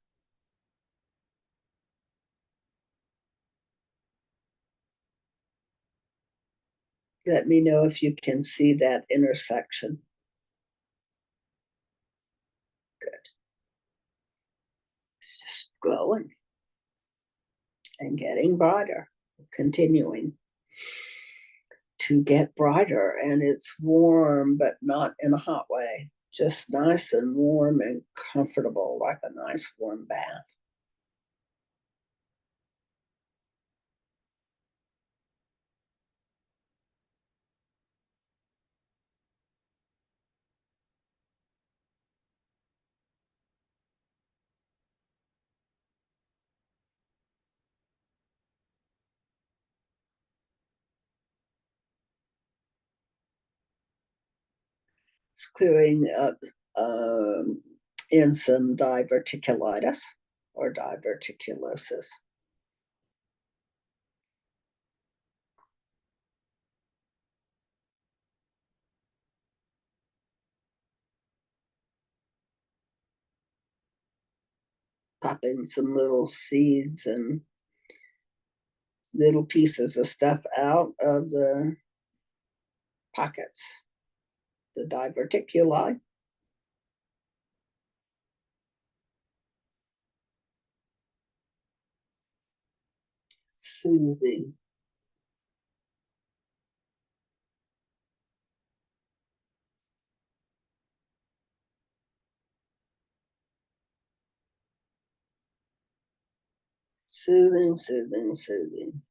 Let me know if you can see that intersection. Good. It's just glowing and getting brighter, continuing to get brighter. And it's warm, but not in a hot way, just nice and warm and comfortable, like a nice warm bath. It's clearing up in some diverticulitis or diverticulosis. Popping some little seeds and little pieces of stuff out of the pockets, the diverticuli. Soothing. Soothing, soothing, soothing.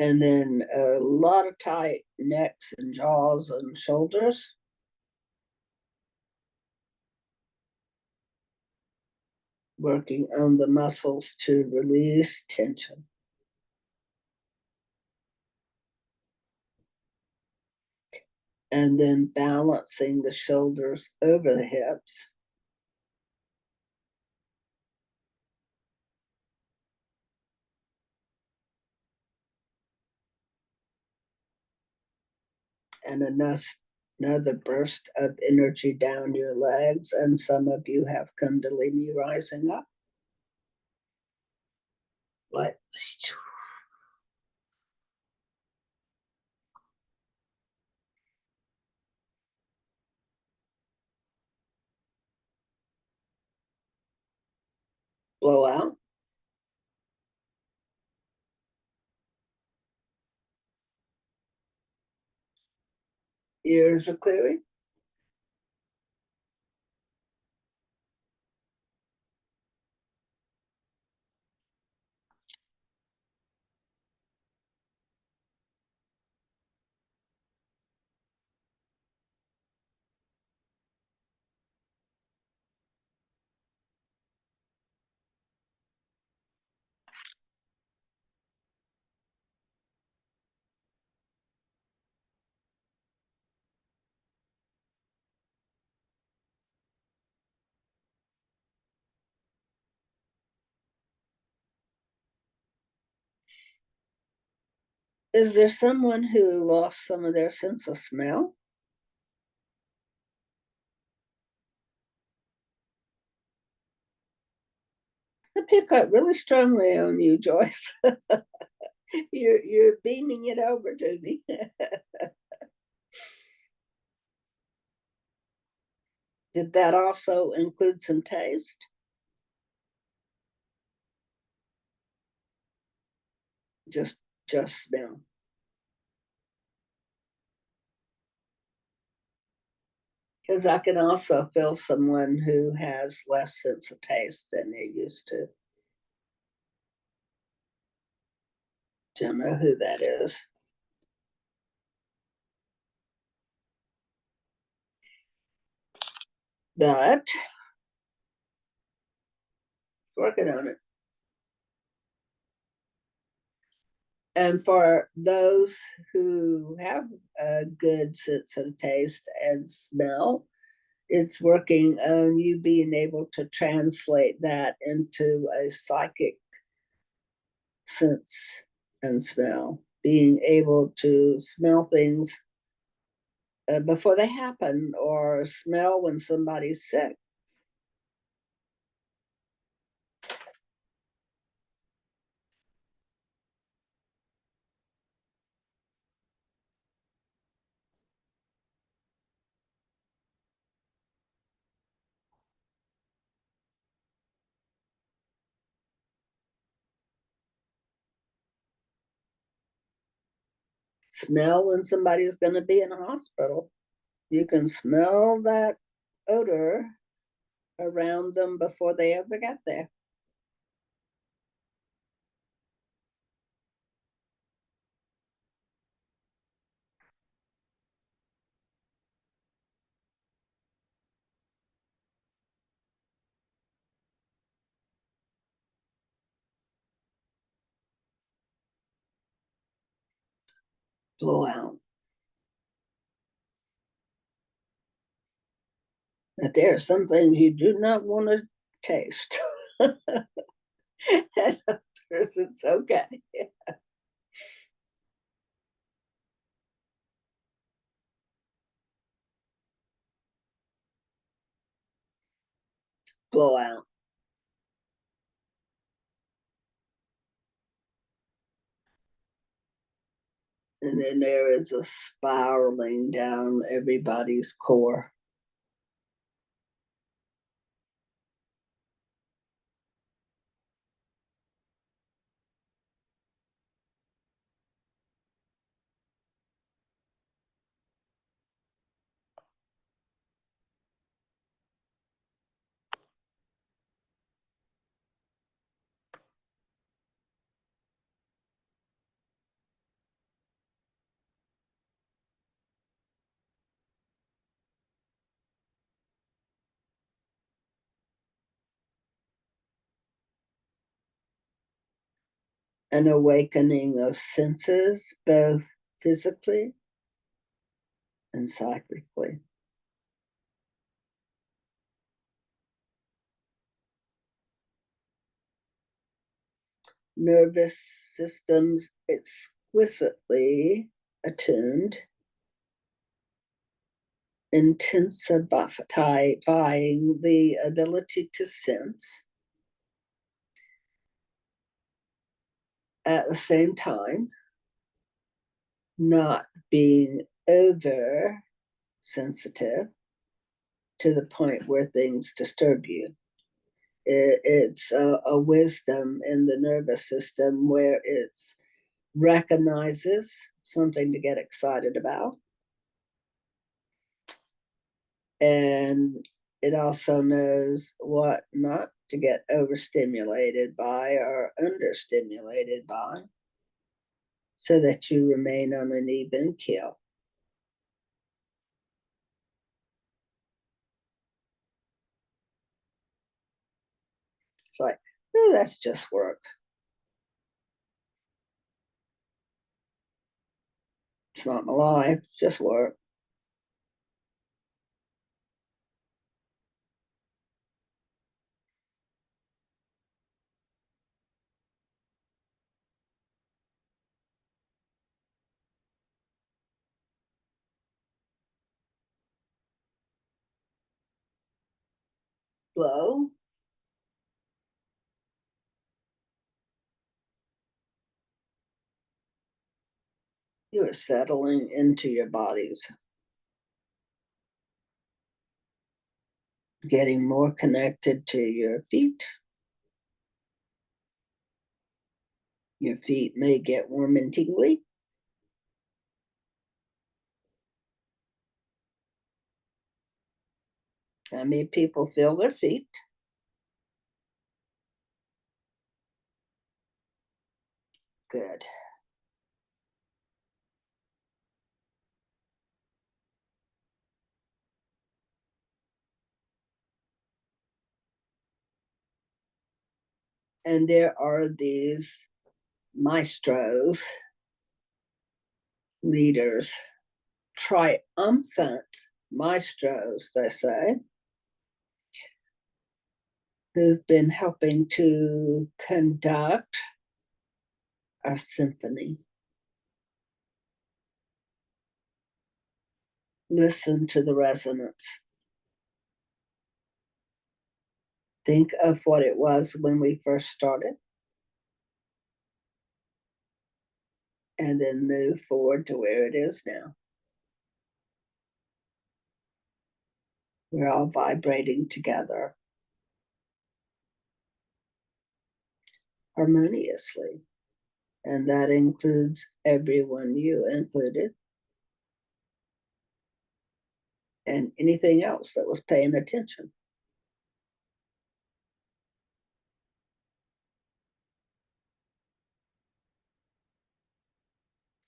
And then a lot of tight necks and jaws and shoulders. Working on the muscles to release tension. And then balancing the shoulders over the hips. And another burst of energy down your legs. And some of you have Kundalini rising up. Like, blow out. Ears are clearing. Is there someone who lost some of their sense of smell? I pick up really strongly on you, Joyce. You're beaming it over to me. Did that also include some taste? Just smell. Because I can also feel someone who has less sense of taste than they used to. Don't know who that is. But working on it. And for those who have a good sense of taste and smell, it's working on you being able to translate that into a psychic sense and smell, being able to smell things before they happen, or smell when somebody's sick. Smell when somebody's going to be in a hospital. You can smell that odor around them before they ever get there. Blow out. But there are some things you do not want to taste. And others, it's okay. Blow out. And then there is a spiraling down everybody's core. An awakening of senses, both physically and psychically. Nervous systems exquisitely attuned, intensifying the ability to sense, at the same time not being over sensitive to the point where things disturb you. It's a wisdom in the nervous system where it recognizes something to get excited about, and it also knows what not to get overstimulated by or understimulated by, so that you remain on an even keel. It's like, oh, that's just work. It's not my life, it's just work. flow. You are settling into your bodies, getting more connected to your feet. Your feet may get warm and tingly. How many people feel their feet? Good. And there are these maestros, leaders, triumphant maestros, they say, who've been helping to conduct our symphony. Listen to the resonance. Think of what it was when we first started, and then move forward to where it is now. We're all vibrating together harmoniously, and that includes everyone, you included, and anything else that was paying attention.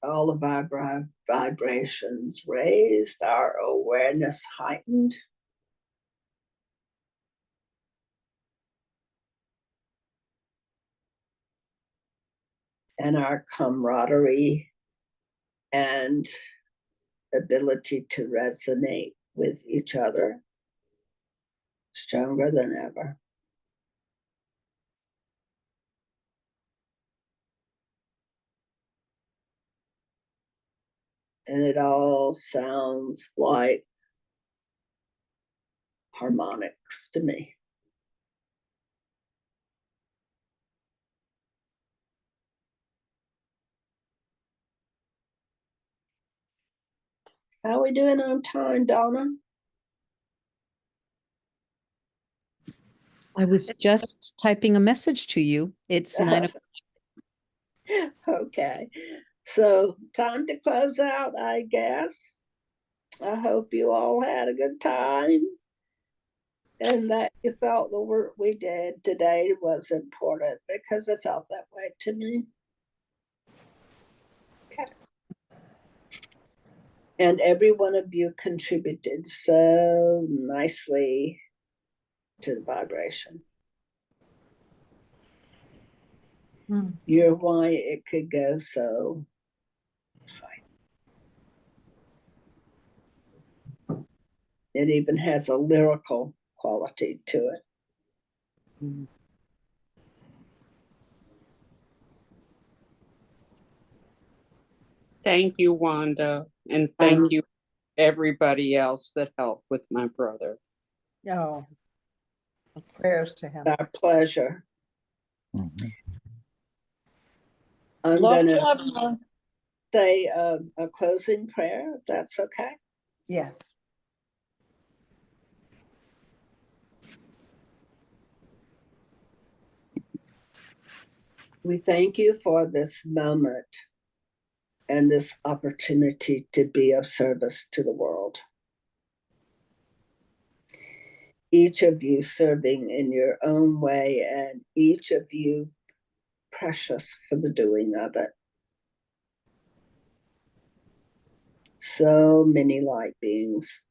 All of our vibrations raised, our awareness heightened. And our camaraderie and ability to resonate with each other stronger than ever. And it all sounds like harmonics to me. How are we doing on time, Donna? I was just typing a message to you. It's 9 o'clock. Okay, so time to close out, I guess. I hope you all had a good time and that you felt the work we did today was important, because it felt that way to me. Okay. And every one of you contributed so nicely to the vibration. You're why it could go so high. It even has a lyrical quality to it. Thank you, Wanda, and thank you everybody else that helped with my brother. No. Prayers to him. Our pleasure. Mhm. I'm Love gonna to everyone. say a closing prayer, if that's okay. Yes. We thank you for this moment and this opportunity to be of service to the world. Each of you serving in your own way, and each of you precious for the doing of it. So many light beings.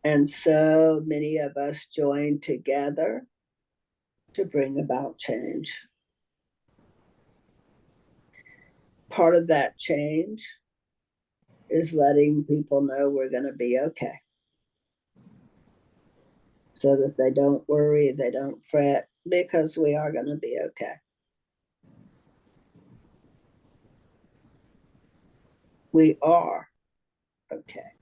And so many of us join together to bring about change. Part of that change is letting people know we're going to be okay, so that they don't worry, they don't fret, because we are going to be okay. We are okay.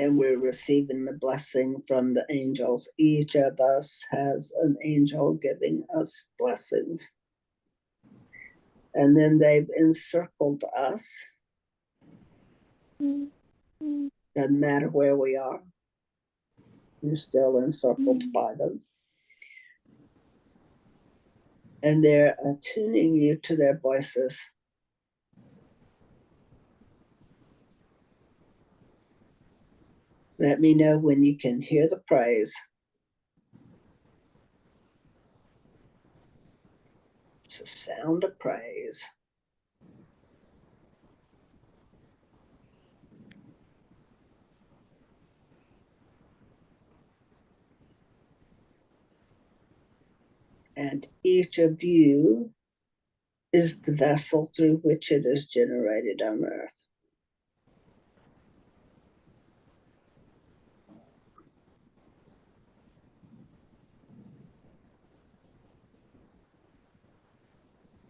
and we're receiving the blessing from the angels. Each of us has an angel giving us blessings. And then they've encircled us. Doesn't matter where we are, you're still encircled by them. And they're attuning you to their voices. Let me know when you can hear the praise. It's a sound of praise. And each of you is the vessel through which it is generated on earth.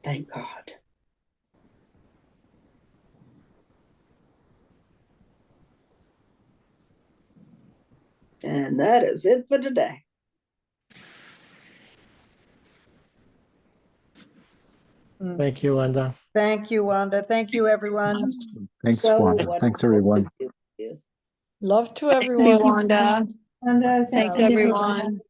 Thank God. And that is it for today. Thank you, Wanda. Thank you, Wanda. Thank you, everyone. Thanks, So Wanda. Thanks, everyone. Love to See everyone. Wanda. Wanda, Thanks, everyone.